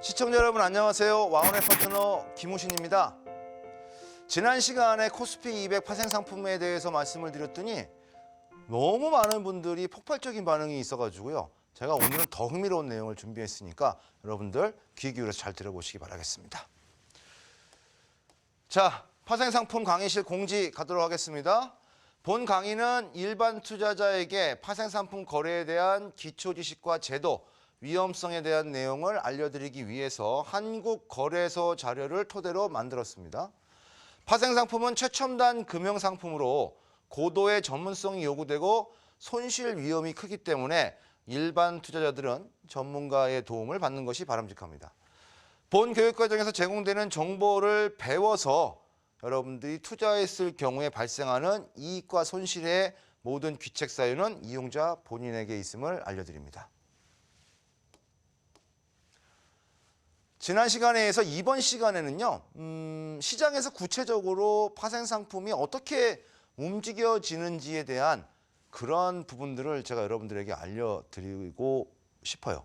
시청자 여러분 안녕하세요. 와운의 파트너 김우신입니다. 지난 시간에 코스피 200 파생 상품에 대해서 말씀을 드렸더니 너무 많은 분들이 폭발적인 반응이 있어가지고요. 제가 오늘은 더 흥미로운 내용을 준비했으니까 여러분들 귀 기울여서 잘 들어보시기 바라겠습니다. 자, 파생 상품 강의실 공지 가도록 하겠습니다. 본 강의는 일반 투자자에게 파생 상품 거래에 대한 기초 지식과 제도, 위험성에 대한 내용을 알려드리기 위해서 한국거래소 자료를 토대로 만들었습니다. 파생상품은 최첨단 금융상품으로 고도의 전문성이 요구되고 손실 위험이 크기 때문에 일반 투자자들은 전문가의 도움을 받는 것이 바람직합니다. 본 교육과정에서 제공되는 정보를 배워서 여러분들이 투자했을 경우에 발생하는 이익과 손실의 모든 귀책 사유는 이용자 본인에게 있음을 알려드립니다. 지난 시간에 이어서 이번 시간에는요, 시장에서 구체적으로 파생 상품이 어떻게 움직여지는지에 대한 그런 부분들을 제가 여러분들에게 알려드리고 싶어요.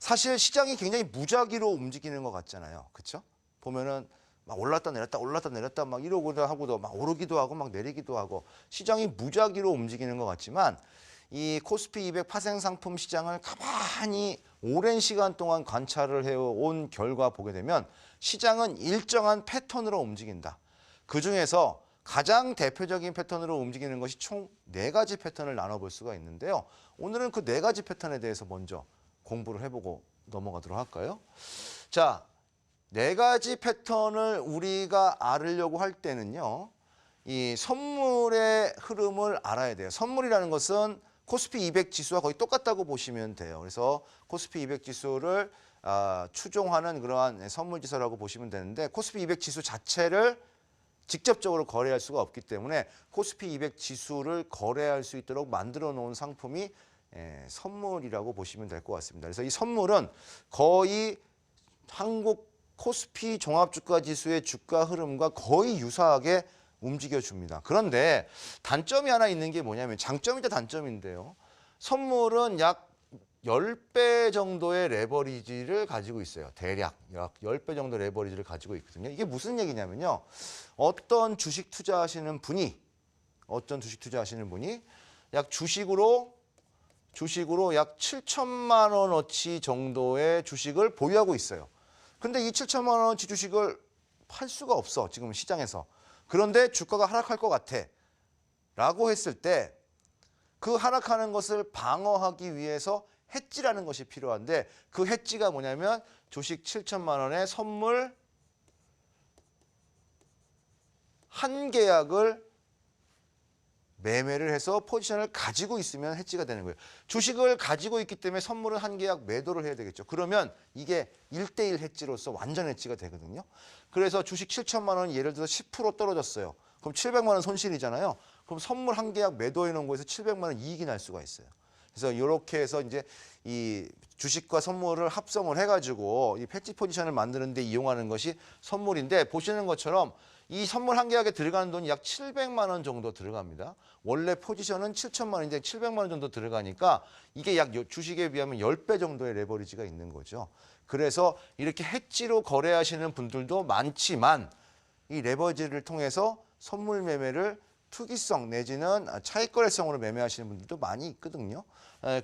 사실 시장이 굉장히 무작위로 움직이는 것 같잖아요. 그렇죠? 보면은 막 올랐다 내렸다 막 이러고도 하고도 막 오르기도 하고 막 내리기도 하고 시장이 무작위로 움직이는 것 같지만 이 코스피 200 파생 상품 시장을 가만히 오랜 시간 동안 관찰을 해온 결과 보게 되면 시장은 일정한 패턴으로 움직인다. 그중에서 가장 대표적인 패턴으로 움직이는 것이 총 4가지 패턴을 나눠볼 수가 있는데요. 오늘은 그 4가지 패턴에 대해서 먼저 공부를 해보고 넘어가도록 할까요? 자, 4가지 패턴을 우리가 알으려고 할 때는요. 이 선물의 흐름을 알아야 돼요. 선물이라는 것은 코스피 200 지수와 거의 똑같다고 보시면 돼요. 그래서 코스피 200 지수를 추종하는 그러한 선물 지수라고 보시면 되는데 코스피 200 지수 자체를 직접적으로 거래할 수가 없기 때문에 코스피 200 지수를 거래할 수 있도록 만들어 놓은 상품이 선물이라고 보시면 될 것 같습니다. 그래서 이 선물은 거의 한국 코스피 종합주가 지수의 주가 흐름과 거의 유사하게 움직여줍니다. 그런데 단점이 하나 있는 게 뭐냐면 장점이자 단점인데요. 선물은 약 10배 정도의 레버리지를 가지고 있어요. 대략 약 10배 정도 레버리지를 가지고 있거든요. 이게 무슨 얘기냐면요. 어떤 주식 투자하시는 분이 약 주식으로 약 7천만 원어치 정도의 주식을 보유하고 있어요. 근데 이 7천만 원어치 주식을 팔 수가 없어. 지금 시장에서. 그런데 주가가 하락할 것 같아 라고 했을 때 그 하락하는 것을 방어하기 위해서 해지라는 것이 필요한데 그 해지가 뭐냐면 주식 7천만 원의 선물 한 계약을 매매를 해서 포지션을 가지고 있으면 해지가 되는 거예요. 주식을 가지고 있기 때문에 선물은 한 계약 매도를 해야 되겠죠. 그러면 이게 1대1 해지로서 완전 해지가 되거든요. 그래서 주식 7천만 원이 예를 들어서 10% 떨어졌어요. 그럼 700만 원 손실이잖아요. 그럼 선물 한 계약 매도해 놓은 거에서 700만 원 이익이 날 수가 있어요. 그래서 이렇게 해서 이제 이 주식과 선물을 합성을 해가지고 이 패치 포지션을 만드는 데 이용하는 것이 선물인데 보시는 것처럼 이 선물 한 계약에 들어가는 돈이 약 700만 원 정도 들어갑니다. 원래 포지션은 7천만 원인데 700만 원 정도 들어가니까 이게 약 주식에 비하면 10배 정도의 레버리지가 있는 거죠. 그래서 이렇게 해지로 거래하시는 분들도 많지만 이 레버리지를 통해서 선물 매매를 투기성 내지는 차익거래성으로 매매하시는 분들도 많이 있거든요.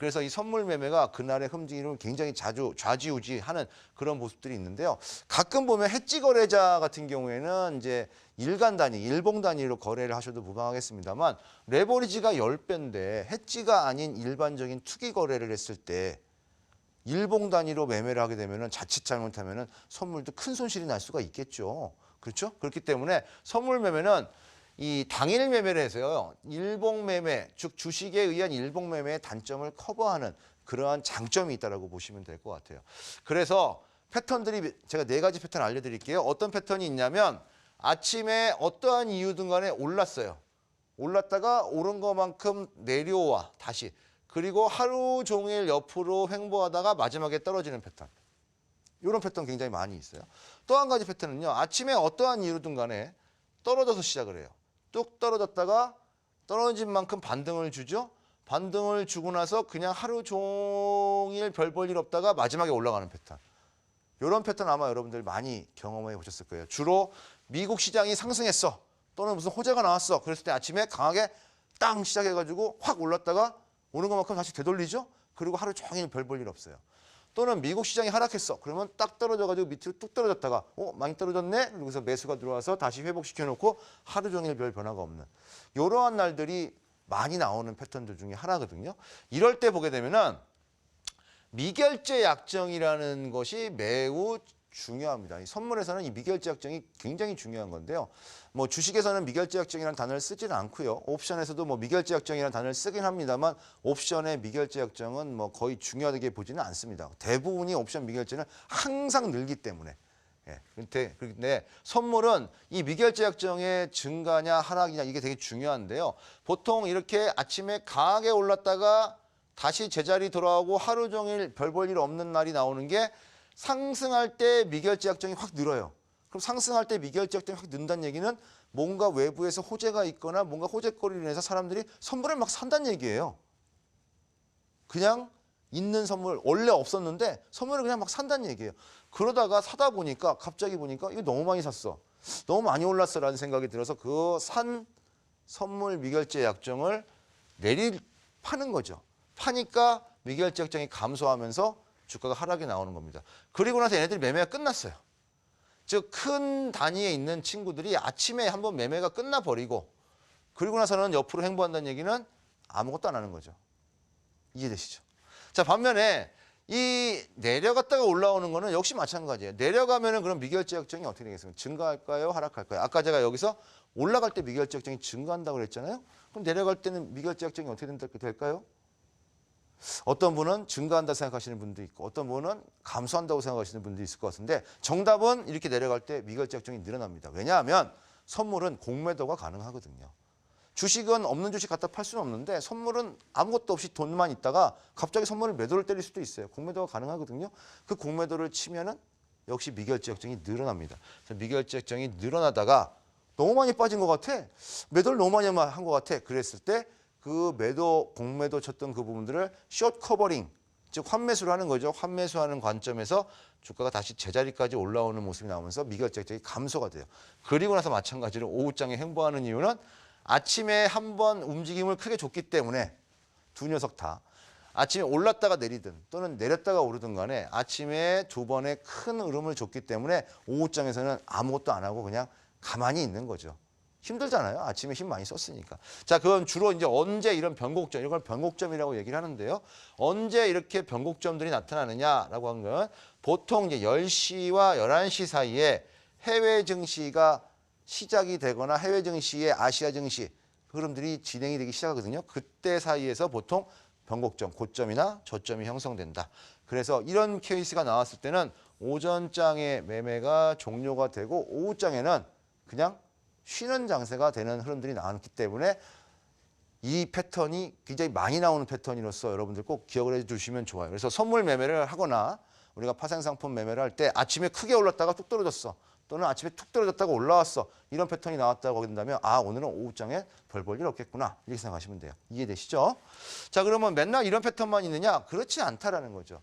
그래서 이 선물 매매가 그날의 움직임을 굉장히 자주 좌지우지하는 그런 모습들이 있는데요. 가끔 보면 해지 거래자 같은 경우에는 이제 일간 단위, 일봉 단위로 거래를 하셔도 무방하겠습니다만 레버리지가 10배인데 해지가 아닌 일반적인 투기 거래를 했을 때 일봉 단위로 매매를 하게 되면은 자칫 잘못하면은 선물도 큰 손실이 날 수가 있겠죠. 그렇죠? 그렇기 때문에 선물 매매는 이 당일 매매를 해서요. 일봉 매매, 즉 주식에 의한 일봉 매매의 단점을 커버하는 그러한 장점이 있다고 보시면 될 것 같아요. 그래서 패턴들이 제가 4가지 패턴 알려드릴게요. 어떤 패턴이 있냐면 아침에 어떠한 이유든 간에 올랐어요. 올랐다가 오른 것만큼 내려와 다시. 그리고 하루 종일 옆으로 횡보하다가 마지막에 떨어지는 패턴. 이런 패턴 굉장히 많이 있어요. 또 한 가지 패턴은요. 아침에 어떠한 이유든 간에 떨어져서 시작을 해요. 뚝 떨어졌다가 떨어진 만큼 반등을 주죠. 반등을 주고 나서 그냥 하루 종일 별 볼 일 없다가 마지막에 올라가는 패턴. 이런 패턴 아마 여러분들 많이 경험해 보셨을 거예요. 주로 미국 시장이 상승했어. 또는 무슨 호재가 나왔어. 그랬을 때 아침에 강하게 땅 시작해가지고 확 올랐다가 오는 것만큼 다시 되돌리죠. 그리고 하루 종일 별 볼 일 없어요. 또는 미국 시장이 하락했어. 그러면 딱 떨어져가지고 밑으로 뚝 떨어졌다가 많이 떨어졌네? 그래서 매수가 들어와서 다시 회복시켜놓고 하루 종일 별 변화가 없는 이러한 날들이 많이 나오는 패턴들 중에 하나거든요. 이럴 때 보게 되면은 미결제 약정이라는 것이 매우 중요합니다. 이 선물에서는 이 미결제 약정이 굉장히 중요한 건데요. 뭐 주식에서는 미결제 약정이라는 단어를 쓰지는 않고요. 옵션에서도 뭐 미결제 약정이라는 단어를 쓰긴 합니다만 옵션의 미결제 약정은 뭐 거의 중요하게 보지는 않습니다. 대부분이 옵션 미결제는 항상 늘기 때문에. 예. 근데 선물은 이 미결제 약정의 증가냐 하락이냐 이게 되게 중요한데요. 보통 이렇게 아침에 강하게 올랐다가 다시 제자리 돌아오고 하루 종일 별 볼 일 없는 날이 나오는 게 상승할 때 미결제 약정이 확 늘어요. 그럼 상승할 때 미결제 약정이 확 는다는 얘기는 뭔가 외부에서 호재가 있거나 뭔가 호재거리로 인해서 사람들이 선물을 막 산다는 얘기예요. 그냥 있는 선물 원래 없었는데 선물을 그냥 막 산다는 얘기예요. 그러다가 사다 보니까 갑자기 보니까 이거 너무 많이 샀어. 너무 많이 올랐어라는 생각이 들어서 그 산 선물 미결제 약정을 파는 거죠. 파니까 미결제 약정이 감소하면서 주가가 하락이 나오는 겁니다. 그리고 나서 얘네들이 매매가 끝났어요. 즉 큰 단위에 있는 친구들이 아침에 한번 매매가 끝나버리고 그리고 나서는 옆으로 행보한다는 얘기는 아무것도 안 하는 거죠. 이해되시죠? 자, 반면에 이 내려갔다가 올라오는 거는 역시 마찬가지예요. 내려가면은 그럼 미결제 약정이 어떻게 되겠습니까? 증가할까요? 하락할까요? 아까 제가 여기서 올라갈 때 미결제 약정이 증가한다고 그랬잖아요. 그럼 내려갈 때는 미결제 약정이 어떻게 될까요? 어떤 분은 증가한다 생각하시는 분도 있고 어떤 분은 감소한다고 생각하시는 분도 있을 것 같은데 정답은 이렇게 내려갈 때 미결제 약정이 늘어납니다. 왜냐하면 선물은 공매도가 가능하거든요. 주식은 없는 주식 갖다 팔 수는 없는데 선물은 아무것도 없이 돈만 있다가 갑자기 선물을 매도를 때릴 수도 있어요. 공매도가 가능하거든요. 그 공매도를 치면은 역시 미결제 약정이 늘어납니다. 미결제 약정이 늘어나다가 너무 많이 빠진 것 같아. 매도를 너무 많이 한 것 같아. 그랬을 때 그 공매도 쳤던 그 부분들을 숏 커버링, 즉 환매수를 하는 거죠. 환매수하는 관점에서 주가가 다시 제자리까지 올라오는 모습이 나오면서 미결제 약정이 감소가 돼요. 그리고 나서 마찬가지로 오후장에 행보하는 이유는 아침에 한번 움직임을 크게 줬기 때문에 두 녀석 다 아침에 올랐다가 내리든 또는 내렸다가 오르든 간에 아침에 두 번의 큰 흐름을 줬기 때문에 오후장에서는 아무것도 안 하고 그냥 가만히 있는 거죠. 힘들잖아요. 아침에 힘 많이 썼으니까. 자, 그건 주로 이제 언제 이런 변곡점, 이걸 변곡점이라고 얘기를 하는데요. 언제 이렇게 변곡점들이 나타나느냐라고 하는 건 보통 이제 10시와 11시 사이에 해외 증시가 시작이 되거나 해외 증시의 아시아 증시 흐름들이 진행이 되기 시작하거든요. 그때 사이에서 보통 변곡점, 고점이나 저점이 형성된다. 그래서 이런 케이스가 나왔을 때는 오전장의 매매가 종료가 되고 오후장에는 그냥 쉬는 장세가 되는 흐름들이 나왔기 때문에 이 패턴이 굉장히 많이 나오는 패턴이로서 여러분들 꼭 기억을 해주시면 좋아요. 그래서 선물 매매를 하거나 우리가 파생상품 매매를 할 때 아침에 크게 올랐다가 뚝 떨어졌어. 또는 아침에 툭 떨어졌다가 올라왔어. 이런 패턴이 나왔다고 한다면 오늘은 오후장에 별 볼 일 없겠구나. 이렇게 생각하시면 돼요. 이해되시죠? 자, 그러면 맨날 이런 패턴만 있느냐? 그렇지 않다라는 거죠.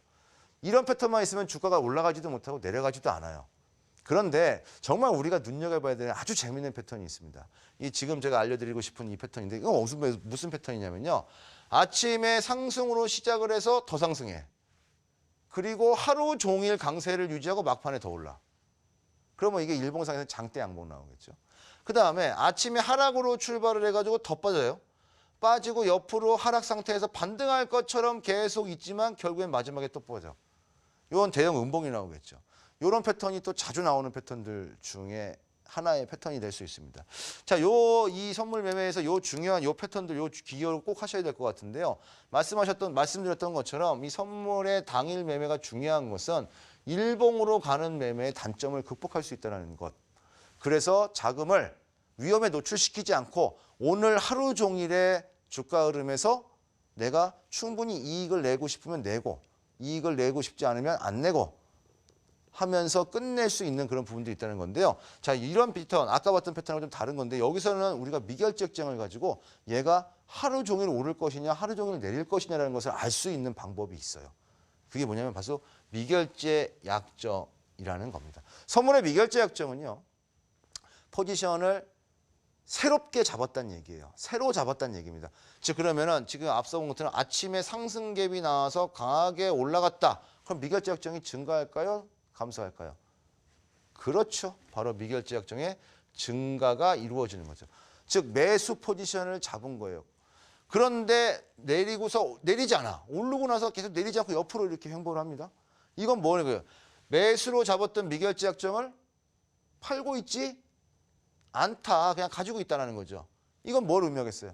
이런 패턴만 있으면 주가가 올라가지도 못하고 내려가지도 않아요. 그런데 정말 우리가 눈여겨봐야 되는 아주 재미있는 패턴이 있습니다. 이 지금 제가 알려드리고 싶은 이 패턴인데 이거 무슨 패턴이냐면요. 아침에 상승으로 시작을 해서 더 상승해. 그리고 하루 종일 강세를 유지하고 막판에 더 올라. 그러면 이게 일봉상에서 장대 양봉 나오겠죠. 그 다음에 아침에 하락으로 출발을 해가지고 더 빠져요. 빠지고 옆으로 하락 상태에서 반등할 것처럼 계속 있지만 결국엔 마지막에 또 빠져. 이건 대형 음봉이 나오겠죠. 이런 패턴이 또 자주 나오는 패턴들 중에 하나의 패턴이 될 수 있습니다. 자, 이 선물 매매에서 중요한 패턴들 기억을 꼭 하셔야 될 것 같은데요. 말씀드렸던 것처럼 이 선물의 당일 매매가 중요한 것은 일봉으로 가는 매매의 단점을 극복할 수 있다는 것. 그래서 자금을 위험에 노출시키지 않고 오늘 하루 종일의 주가 흐름에서 내가 충분히 이익을 내고 싶으면 내고 이익을 내고 싶지 않으면 안 내고 하면서 끝낼 수 있는 그런 부분들이 있다는 건데요. 자, 이런 패턴, 아까 봤던 패턴하고 좀 다른 건데 여기서는 우리가 미결제약정을 가지고 얘가 하루 종일 오를 것이냐 하루 종일 내릴 것이냐라는 것을 알 수 있는 방법이 있어요. 그게 뭐냐면 바로 미결제약정이라는 겁니다. 선물의 미결제약정은요. 포지션을 새롭게 잡았다는 얘기예요. 새로 잡았다는 얘기입니다. 즉 그러면은 지금 앞서 본 것처럼 아침에 상승갭이 나와서 강하게 올라갔다. 그럼 미결제약정이 증가할까요? 감소할까요? 그렇죠. 바로 미결제약정의 증가가 이루어지는 거죠. 즉 매수 포지션을 잡은 거예요. 그런데 내리고서 내리지 않아. 오르고 나서 계속 내리지 않고 옆으로 이렇게 횡보를 합니다. 이건 뭐예요? 매수로 잡았던 미결제약정을 팔고 있지 않다. 그냥 가지고 있다는 거죠. 이건 뭘 의미하겠어요?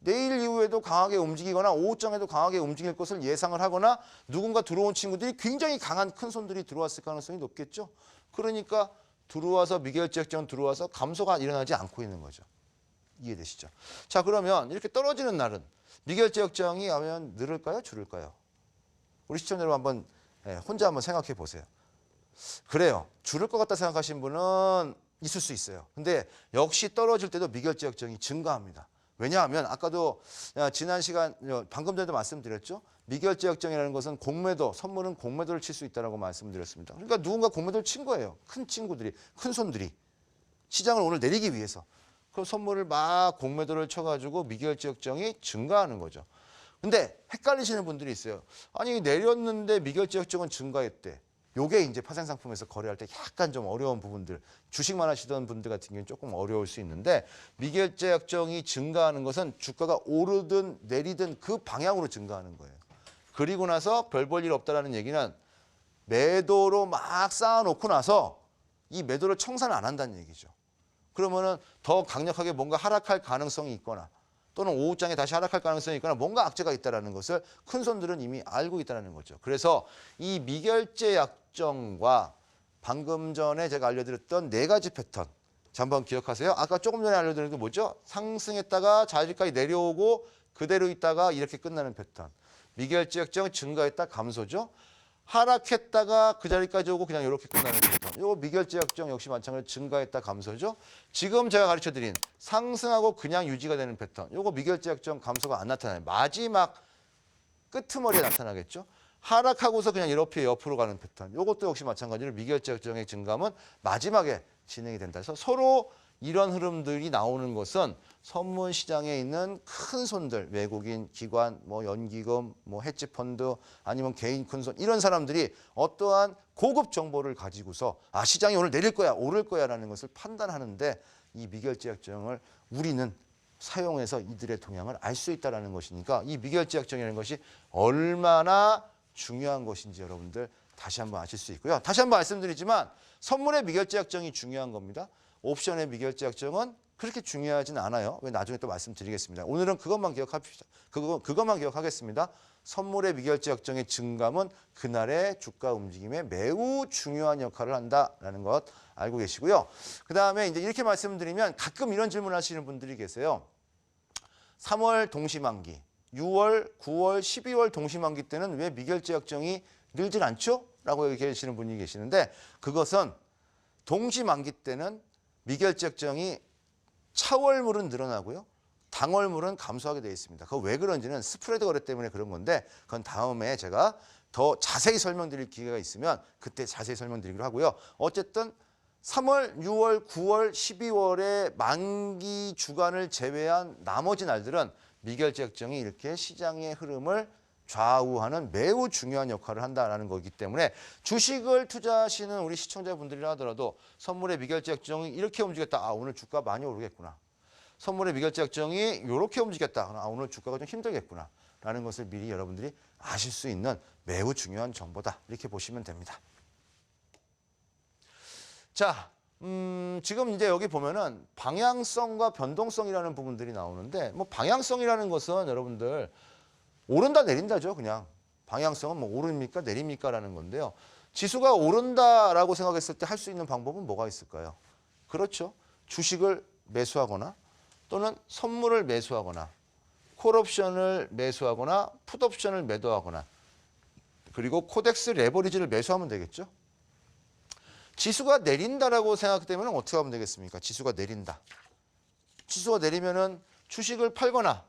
내일 이후에도 강하게 움직이거나 오후장에도 강하게 움직일 것을 예상을 하거나 누군가 들어온 친구들이 굉장히 강한 큰 손들이 들어왔을 가능성이 높겠죠. 그러니까 들어와서 미결제약정 들어와서 감소가 일어나지 않고 있는 거죠. 이해되시죠? 자, 그러면 이렇게 떨어지는 날은 미결제약정이 하면 늘을까요? 줄을까요? 우리 시청자 여러분 한번 혼자 한번 생각해 보세요. 그래요. 줄을 것 같다 생각하시는 분은 있을 수 있어요. 근데 역시 떨어질 때도 미결제약정이 증가합니다. 왜냐하면 아까도 지난 시간 방금 전에도 말씀드렸죠. 미결제약정이라는 것은 공매도, 선물은 공매도를 칠 수 있다고 말씀드렸습니다. 그러니까 누군가 공매도를 친 거예요. 큰 친구들이, 큰 손들이 시장을 오늘 내리기 위해서. 그 선물을 막 공매도를 쳐가지고 미결제약정이 증가하는 거죠. 근데 헷갈리시는 분들이 있어요. 아니 내렸는데 미결제약정은 증가했대. 요게 이제 파생상품에서 거래할 때 약간 좀 어려운 부분들, 주식만 하시던 분들 같은 경우는 조금 어려울 수 있는데 미결제약정이 증가하는 것은 주가가 오르든 내리든 그 방향으로 증가하는 거예요. 그리고 나서 별 볼 일 없다라는 얘기는 매도로 막 쌓아놓고 나서 이 매도를 청산 안 한다는 얘기죠. 그러면은 더 강력하게 뭔가 하락할 가능성이 있거나 또는 오후장에 다시 하락할 가능성이 있거나 뭔가 악재가 있다는 것을 큰 손들은 이미 알고 있다는 거죠. 그래서 이 미결제약정과 방금 전에 제가 알려드렸던 네 가지 패턴. 자, 한번 기억하세요. 아까 조금 전에 알려드린 게 뭐죠? 상승했다가 자리까지 내려오고 그대로 있다가 이렇게 끝나는 패턴. 미결제약정 증가했다 감소죠. 하락했다가 그 자리까지 오고 그냥 이렇게 끝나는 패턴. 이거 미결제약정 역시 마찬가지로 증가했다 감소죠. 지금 제가 가르쳐드린 상승하고 그냥 유지가 되는 패턴. 이거 미결제약정 감소가 안 나타나요. 마지막 끄트머리에 나타나겠죠. 하락하고서 그냥 이렇게 옆으로 가는 패턴. 이것도 역시 마찬가지로 미결제약정의 증감은 마지막에 진행이 된다. 그래서 서로 이런 흐름들이 나오는 것은 선물 시장에 있는 큰 손들, 외국인, 기관, 뭐 연기금, 뭐 헤지펀드, 아니면 개인 큰 손 이런 사람들이 어떠한 고급 정보를 가지고서 아 시장이 오늘 내릴 거야, 오를 거야라는 것을 판단하는데 이 미결제약정을 우리는 사용해서 이들의 동향을 알 수 있다는 것이니까 이 미결제약정이라는 것이 얼마나 중요한 것인지 여러분들 다시 한번 아실 수 있고요. 다시 한번 말씀드리지만 선물의 미결제약정이 중요한 겁니다. 옵션의 미결제약정은 그렇게 중요하진 않아요. 왜 나중에 또 말씀드리겠습니다. 오늘은 그것만 기억합시다. 그것만 기억하겠습니다. 선물의 미결제약정의 증감은 그날의 주가 움직임에 매우 중요한 역할을 한다라는 것 알고 계시고요. 그 다음에 이제 이렇게 말씀드리면 가끔 이런 질문 하시는 분들이 계세요. 3월 동시만기, 6월, 9월, 12월 동시만기 때는 왜 미결제약정이 늘질 않죠? 라고 얘기하시는 분이 계시는데 그것은 동시만기 때는 미결제약정이 차월물은 늘어나고요. 당월물은 감소하게 되어 있습니다. 그거 왜 그런지는 스프레드 거래 때문에 그런 건데 그건 다음에 제가 더 자세히 설명드릴 기회가 있으면 그때 자세히 설명드리기로 하고요. 어쨌든 3월, 6월, 9월, 12월의 만기 주간을 제외한 나머지 날들은 미결제약정이 이렇게 시장의 흐름을 좌우하는 매우 중요한 역할을 한다는 거기 때문에 주식을 투자하시는 우리 시청자분들이라 하더라도 선물의 미결제약정이 이렇게 움직였다. 아 오늘 주가 많이 오르겠구나. 선물의 미결제약정이 이렇게 움직였다. 아 오늘 주가가 좀 힘들겠구나. 라는 것을 미리 여러분들이 아실 수 있는 매우 중요한 정보다. 이렇게 보시면 됩니다. 자, 지금 이제 여기 보면은 방향성과 변동성이라는 부분들이 나오는데 뭐 방향성이라는 것은 여러분들 오른다 내린다죠. 그냥 방향성은 뭐 오릅니까 내립니까라는 건데요. 지수가 오른다라고 생각했을 때 할 수 있는 방법은 뭐가 있을까요? 그렇죠. 주식을 매수하거나 또는 선물을 매수하거나 콜옵션을 매수하거나 풋옵션을 매도하거나 그리고 코덱스 레버리지를 매수하면 되겠죠. 지수가 내린다라고 생각되면 어떻게 하면 되겠습니까? 지수가 내린다. 지수가 내리면은 주식을 팔거나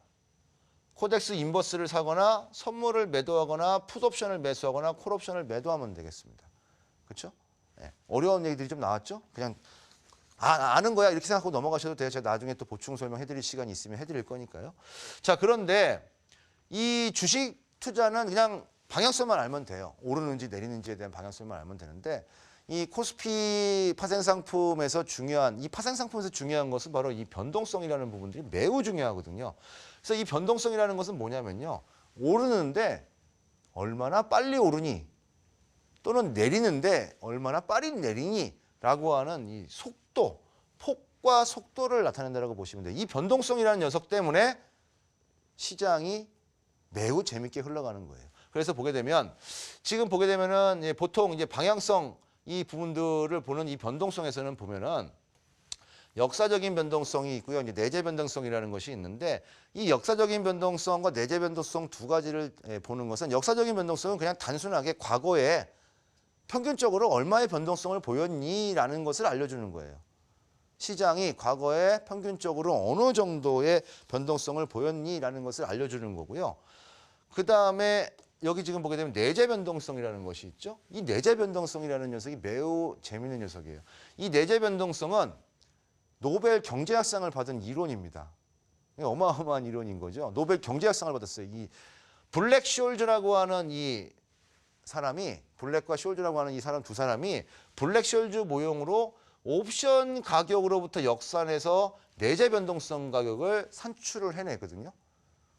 코덱스 인버스를 사거나 선물을 매도하거나 풋옵션을 매수하거나 콜옵션을 매도하면 되겠습니다. 그렇죠? 네. 어려운 얘기들이 좀 나왔죠? 그냥 아는 거야 이렇게 생각하고 넘어가셔도 돼요. 제가 나중에 또 보충 설명해드릴 시간이 있으면 해드릴 거니까요. 자, 그런데 이 주식 투자는 그냥 방향성만 알면 돼요. 오르는지 내리는지에 대한 방향성만 알면 되는데 이 코스피 파생상품에서 중요한 이 파생상품에서 중요한 것은 바로 이 변동성이라는 부분들이 매우 중요하거든요. 그래서 이 변동성이라는 것은 뭐냐면요. 오르는데 얼마나 빨리 오르니 또는 내리는데 얼마나 빨리 내리니 라고 하는 이 속도, 폭과 속도를 나타낸다고 보시면 돼요. 이 변동성이라는 녀석 때문에 시장이 매우 재밌게 흘러가는 거예요. 그래서 보게 되면 지금 보게 되면은 보통 이제 방향성 이 부분들을 보는 이 변동성에서는 보면은 역사적인 변동성이 있고요. 이제 내재 변동성이라는 것이 있는데 이 역사적인 변동성과 내재 변동성 두 가지를 보는 것은 역사적인 변동성은 그냥 단순하게 과거에 평균적으로 얼마의 변동성을 보였니라는 것을 알려주는 거예요. 시장이 과거에 평균적으로 어느 정도의 변동성을 보였니라는 것을 알려주는 거고요. 그 다음에 여기 지금 보게 되면 내재 변동성이라는 것이 있죠. 이 내재 변동성이라는 녀석이 매우 재미있는 녀석이에요. 이 내재 변동성은 노벨 경제학상을 받은 이론입니다. 어마어마한 이론인 거죠. 노벨 경제학상을 받았어요. 이 블랙 숄즈라고 하는 이 사람이 블랙과 숄즈라고 하는 이 사람 두 사람이 블랙 숄즈 모형으로 옵션 가격으로부터 역산해서 내재 변동성 가격을 산출을 해내거든요.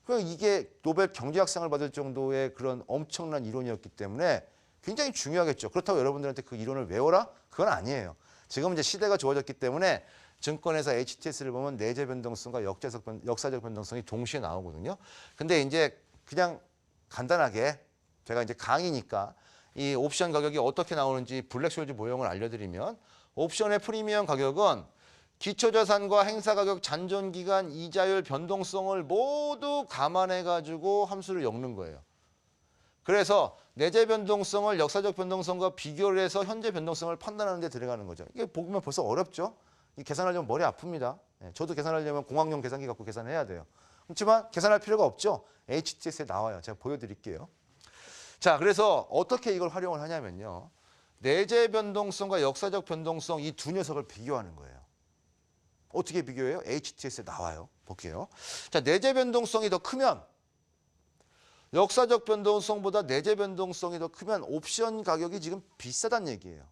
그러니까 이게 노벨 경제학상을 받을 정도의 그런 엄청난 이론이었기 때문에 굉장히 중요하겠죠. 그렇다고 여러분들한테 그 이론을 외워라? 그건 아니에요. 지금 이제 시대가 좋아졌기 때문에 증권회사 HTS를 보면 내재 변동성과 역사적 변동성이 동시에 나오거든요. 근데 이제 그냥 간단하게 제가 이제 강의니까 이 옵션 가격이 어떻게 나오는지 블랙숄즈 모형을 알려드리면 옵션의 프리미엄 가격은 기초자산과 행사가격, 잔존기간, 이자율, 변동성을 모두 감안해가지고 함수를 엮는 거예요. 그래서 내재 변동성을 역사적 변동성과 비교를 해서 현재 변동성을 판단하는 데 들어가는 거죠. 이게 보면 벌써 어렵죠? 이 계산하려면 머리 아픕니다. 저도 계산하려면 공학용 계산기 갖고 계산해야 돼요. 그렇지만 계산할 필요가 없죠. HTS에 나와요. 제가 보여드릴게요. 자, 그래서 어떻게 이걸 활용을 하냐면요. 내재 변동성과 역사적 변동성 이 두 녀석을 비교하는 거예요. 어떻게 비교해요? HTS에 나와요. 볼게요. 자, 내재 변동성이 더 크면 역사적 변동성보다 내재 변동성이 더 크면 옵션 가격이 지금 비싸다는 얘기예요.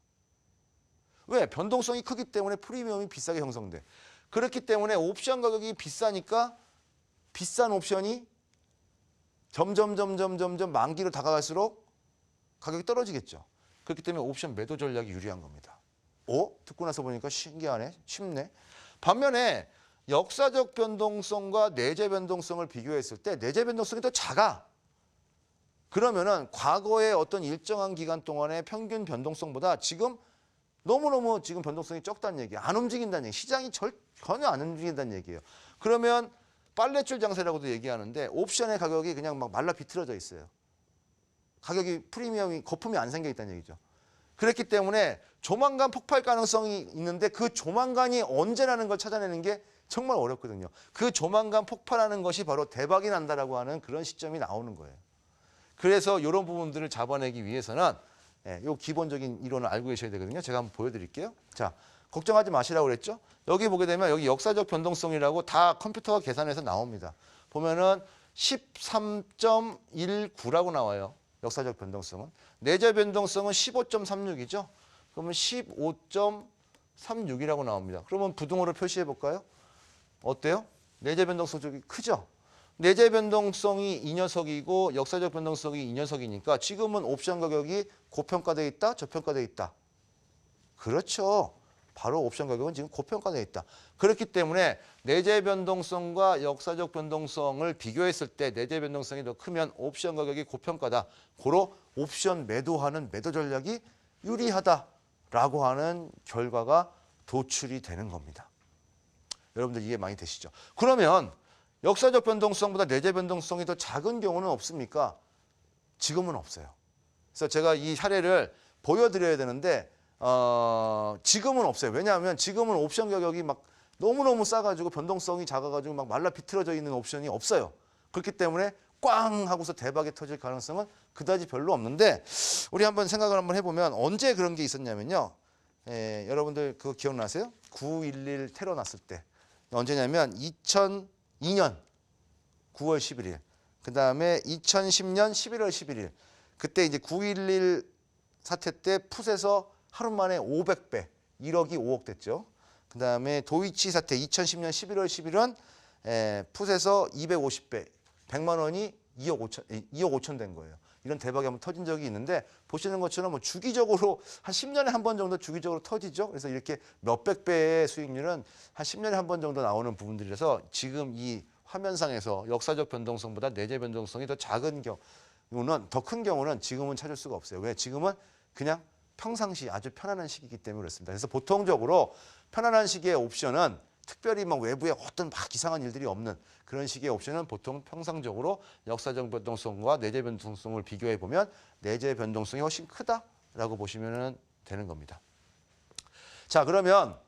왜? 변동성이 크기 때문에 프리미엄이 비싸게 형성돼. 그렇기 때문에 옵션 가격이 비싸니까 비싼 옵션이 점점 만기로 다가갈수록 가격이 떨어지겠죠. 그렇기 때문에 옵션 매도 전략이 유리한 겁니다. 듣고 나서 보니까 신기하네. 쉽네. 반면에 역사적 변동성과 내재 변동성을 비교했을 때 내재 변동성이 더 작아. 그러면은 과거의 어떤 일정한 기간 동안의 평균 변동성보다 지금 너무너무 지금 변동성이 적다는 얘기예요. 안 움직인다는 얘기예요. 시장이 전혀 안 움직인다는 얘기예요. 그러면 빨래줄 장세라고도 얘기하는데 옵션의 가격이 그냥 막 말라 비틀어져 있어요. 가격이 프리미엄이 거품이 안 생겨 있다는 얘기죠. 그렇기 때문에 조만간 폭발 가능성이 있는데 그 조만간이 언제라는 걸 찾아내는 게 정말 어렵거든요. 그 조만간 폭발하는 것이 바로 대박이 난다라고 하는 그런 시점이 나오는 거예요. 그래서 이런 부분들을 잡아내기 위해서는 요 기본적인 이론을 알고 계셔야 되거든요. 제가 한번 보여드릴게요. 자, 걱정하지 마시라고 그랬죠. 여기 보게 되면 여기 역사적 변동성이라고 다 컴퓨터가 계산해서 나옵니다. 보면은 13.19라고 나와요. 역사적 변동성은. 내재 변동성은 15.36이죠. 그러면 15.36이라고 나옵니다. 그러면 부등호를 표시해 볼까요? 어때요? 내재 변동성 쪽이 크죠? 내재 변동성이 이 녀석이고 역사적 변동성이 이 녀석이니까 지금은 옵션 가격이 고평가되어 있다, 저평가되어 있다. 그렇죠. 바로 옵션 가격은 지금 고평가되어 있다. 그렇기 때문에 내재 변동성과 역사적 변동성을 비교했을 때 내재 변동성이 더 크면 옵션 가격이 고평가다. 고로 옵션 매도하는 매도 전략이 유리하다라고 하는 결과가 도출이 되는 겁니다. 여러분들 이해 많이 되시죠? 그러면 역사적 변동성보다 내재 변동성이 더 작은 경우는 없습니까? 지금은 없어요. 그래서 제가 이 사례를 보여드려야 되는데 지금은 없어요. 왜냐하면 지금은 옵션 가격이 막 너무너무 싸가지고 변동성이 작아가지고 막 말라 비틀어져 있는 옵션이 없어요. 그렇기 때문에 꽝 하고서 대박이 터질 가능성은 그다지 별로 없는데 우리 한번 생각을 한번 해보면 언제 그런 게 있었냐면요. 여러분들 그거 기억나세요? 9.11 테러 났을 때 언제냐면 2002년 9월 11일 그 다음에 2010년 11월 11일 그때 이제 9.11 사태 때 풋에서 하루 만에 500배 1억이 5억 됐죠. 그 다음에 도이치 사태 2010년 11월 11일 풋에서 250배 100만 원이 2억 5천 된 거예요. 이런 대박이 한번 터진 적이 있는데 보시는 것처럼 뭐 주기적으로 한 10년에 한 번 정도 주기적으로 터지죠. 그래서 이렇게 몇백 배의 수익률은 한 10년에 한 번 정도 나오는 부분들이라서 지금 이 화면상에서 역사적 변동성보다 내재 변동성이 더 작은 경우는 더 큰 경우는 지금은 찾을 수가 없어요. 왜? 지금은 그냥 평상시 아주 편안한 시기이기 때문에 그렇습니다. 그래서 보통적으로 편안한 시기의 옵션은 특별히 막 외부에 어떤 막 이상한 일들이 없는 그런 식의 옵션은 보통 평상적으로 역사적 변동성과 내재 변동성을 비교해 보면 내재 변동성이 훨씬 크다라고 보시면 되는 겁니다. 자, 그러면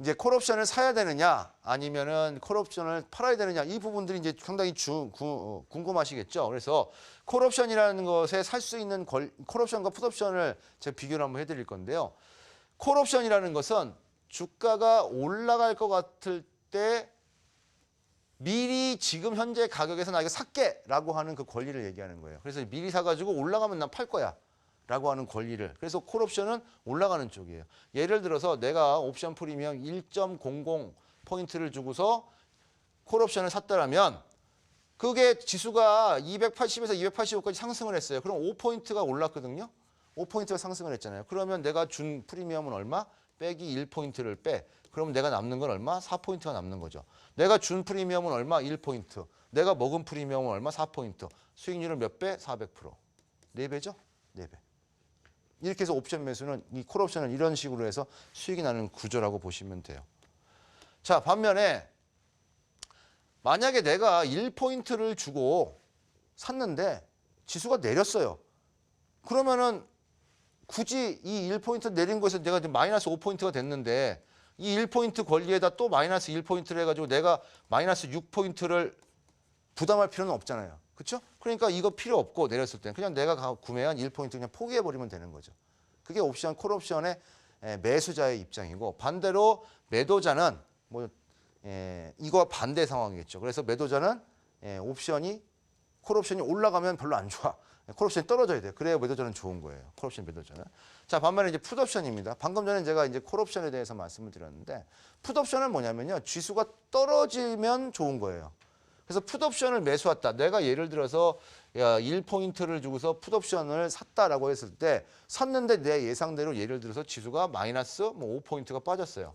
이제 콜옵션을 사야 되느냐 아니면은 콜옵션을 팔아야 되느냐 이 부분들이 이제 상당히 궁금하시겠죠. 그래서 콜옵션이라는 것에 살 수 있는 콜옵션과 풋옵션을 제가 비교를 한번 해드릴 건데요. 콜옵션이라는 것은 주가가 올라갈 것 같을 때 미리 지금 현재 가격에서 나 이거 살게라고 하는 그 권리를 얘기하는 거예요. 그래서 미리 사가지고 올라가면 난 팔 거야 라고 하는 권리를. 그래서 콜옵션은 올라가는 쪽이에요. 예를 들어서 내가 옵션 프리미엄 1.00 포인트를 주고서 콜옵션을 샀더라면 그게 지수가 280에서 285까지 상승을 했어요. 그럼 5포인트가 올랐거든요. 5포인트가 상승을 했잖아요. 그러면 내가 준 프리미엄은 얼마? 빼기 1포인트를 빼. 그럼 내가 남는 건 얼마? 4포인트가 남는 거죠. 내가 준 프리미엄은 얼마? 1포인트. 내가 먹은 프리미엄은 얼마? 4포인트. 수익률은 몇 배? 400%. 4배죠? 4배. 이렇게 해서 옵션 매수는 이 콜옵션은 이런 식으로 해서 수익이 나는 구조라고 보시면 돼요. 자, 반면에 만약에 내가 1포인트를 주고 샀는데 지수가 내렸어요. 그러면은 굳이 이 1포인트 내린 거에서 내가 마이너스 5포인트가 됐는데 이 1포인트 권리에다 또 마이너스 1포인트를 해가지고 내가 마이너스 6포인트를 부담할 필요는 없잖아요. 그렇죠? 그러니까 이거 필요 없고 내렸을 때 그냥 내가 구매한 1포인트 그냥 포기해버리면 되는 거죠. 그게 옵션, 콜옵션의 매수자의 입장이고 반대로 매도자는 이거 반대 상황이겠죠. 그래서 매도자는 옵션이 콜옵션이 올라가면 별로 안 좋아. 콜옵션이 떨어져야 돼요. 그래야 매도자는 좋은 거예요. 콜옵션 매도자는. 자, 반면에 이제 풋옵션입니다. 방금 전에 제가 이제 콜옵션에 대해서 말씀을 드렸는데 풋옵션은 뭐냐면요. 지수가 떨어지면 좋은 거예요. 그래서 풋옵션을 매수했다. 내가 예를 들어서 1포인트를 주고서 풋옵션을 샀다라고 했을 때 샀는데 내 예상대로 예를 들어서 지수가 마이너스 5포인트가 빠졌어요.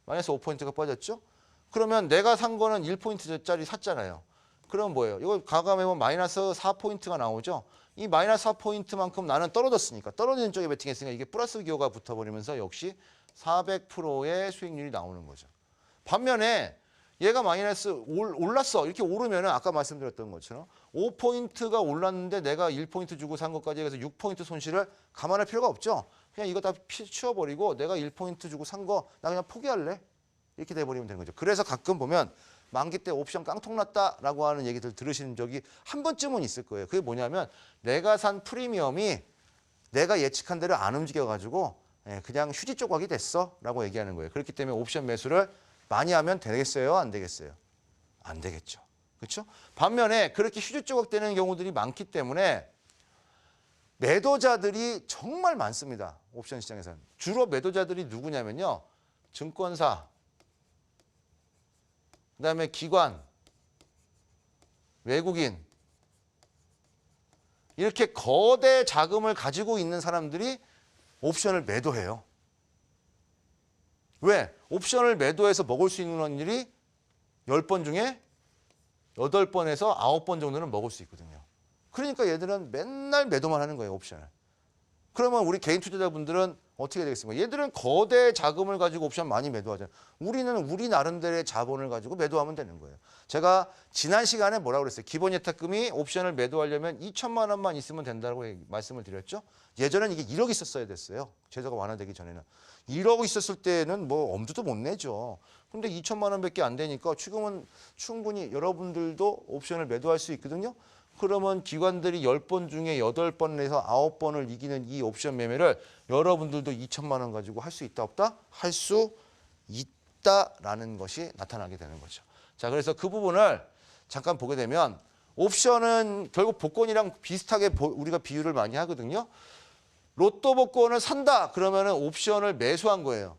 마이너스 5포인트가 빠졌죠? 그러면 내가 산 거는 1포인트짜리 샀잖아요. 그럼 뭐예요? 이거 가감해보면 마이너스 4포인트가 나오죠? 이 마이너스 4포인트만큼 나는 떨어졌으니까 떨어지는 쪽에 베팅했으니까 이게 플러스 기호가 붙어버리면서 역시 400%의 수익률이 나오는 거죠. 반면에 얘가 마이너스 올랐어. 이렇게 오르면 아까 말씀드렸던 것처럼 5포인트가 올랐는데 내가 1포인트 주고 산 것까지 해서 6포인트 손실을 감안할 필요가 없죠. 그냥 이거 다 치워버리고 내가 1포인트 주고 산 거 나 그냥 포기할래. 이렇게 돼버리면 되는 거죠. 그래서 가끔 보면 만기 때 옵션 깡통 났다라고 하는 얘기들 들으시는 적이 한 번쯤은 있을 거예요. 그게 뭐냐면 내가 산 프리미엄이 내가 예측한 대로 안 움직여가지고 그냥 휴지 조각이 됐어라고 얘기하는 거예요. 그렇기 때문에 옵션 매수를 많이 하면 되겠어요? 안 되겠어요? 안 되겠죠. 그렇죠? 반면에 그렇게 휴지 조각 되는 경우들이 많기 때문에 매도자들이 정말 많습니다. 옵션 시장에서는. 주로 매도자들이 누구냐면요. 증권사, 그다음에 기관, 외국인 이렇게 거대 자금을 가지고 있는 사람들이 옵션을 매도해요. 왜? 옵션을 매도해서 먹을 수 있는 일이 10번 중에 8번에서 9번 정도는 먹을 수 있거든요. 그러니까 얘들은 맨날 매도만 하는 거예요, 옵션을. 그러면 우리 개인 투자자분들은 어떻게 되겠습니까? 얘들은 거대 자금을 가지고 옵션 많이 매도하잖아요. 우리는 우리 나름대로의 자본을 가지고 매도하면 되는 거예요. 제가 지난 시간에 뭐라고 그랬어요? 기본 예탁금이 옵션을 매도하려면 2천만 원만 있으면 된다고 말씀을 드렸죠. 예전에는 이게 1억 있었어야 됐어요. 제도가 완화되기 전에는. 1억 있었을 때는 뭐 엄두도 못 내죠. 근데 2천만 원밖에 안 되니까 지금은 충분히 여러분들도 옵션을 매도할 수 있거든요. 그러면 기관들이 10번 중에 8번에서 9번을 이기는 이 옵션 매매를 여러분들도 2천만 원 가지고 할 수 있다 없다? 할 수 있다라는 것이 나타나게 되는 거죠. 자, 그래서 그 부분을 잠깐 보게 되면 옵션은 결국 복권이랑 비슷하게 우리가 비유를 많이 하거든요. 로또 복권을 산다 그러면은 옵션을 매수한 거예요.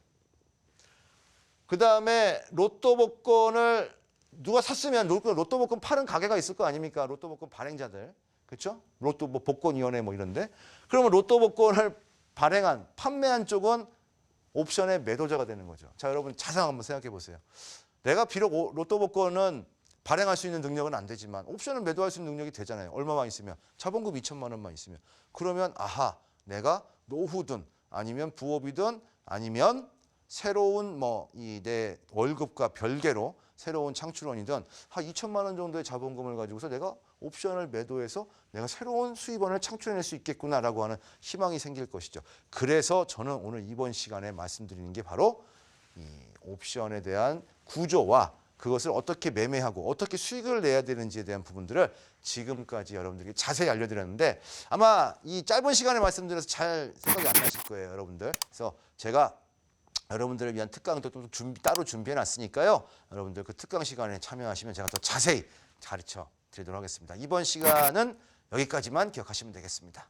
그 다음에 로또 복권을 누가 샀으면 로또 복권 파는 가게가 있을 거 아닙니까? 로또 복권 발행자들. 그렇죠? 로또 뭐 복권위원회 뭐 이런데. 그러면 로또 복권을 판매한 쪽은 옵션의 매도자가 되는 거죠. 자, 여러분 자세히 한번 생각해 보세요. 내가 비록 로또 복권은 발행할 수 있는 능력은 안 되지만 옵션을 매도할 수 있는 능력이 되잖아요. 얼마만 있으면. 자본금 2천만 원만 있으면. 그러면 아하, 내가 노후든 아니면 부업이든 아니면 새로운 뭐 이 내 월급과 별개로 새로운 창출원이든 한 2천만 원 정도의 자본금을 가지고서 내가 옵션을 매도해서 내가 새로운 수입원을 창출해낼 수 있겠구나라고 하는 희망이 생길 것이죠. 그래서 저는 오늘 이번 시간에 말씀드리는 게 바로 이 옵션에 대한 구조와 그것을 어떻게 매매하고 어떻게 수익을 내야 되는지에 대한 부분들을 지금까지 여러분들에게 자세히 알려드렸는데 아마 이 짧은 시간에 말씀드려서 잘 생각이 안 나실 거예요, 여러분들. 그래서 제가 여러분들을 위한 특강도 또 따로 준비해 놨으니까요. 여러분들 그 특강 시간에 참여하시면 제가 더 자세히 가르쳐 드리도록 하겠습니다. 이번 시간은 여기까지만 기억하시면 되겠습니다.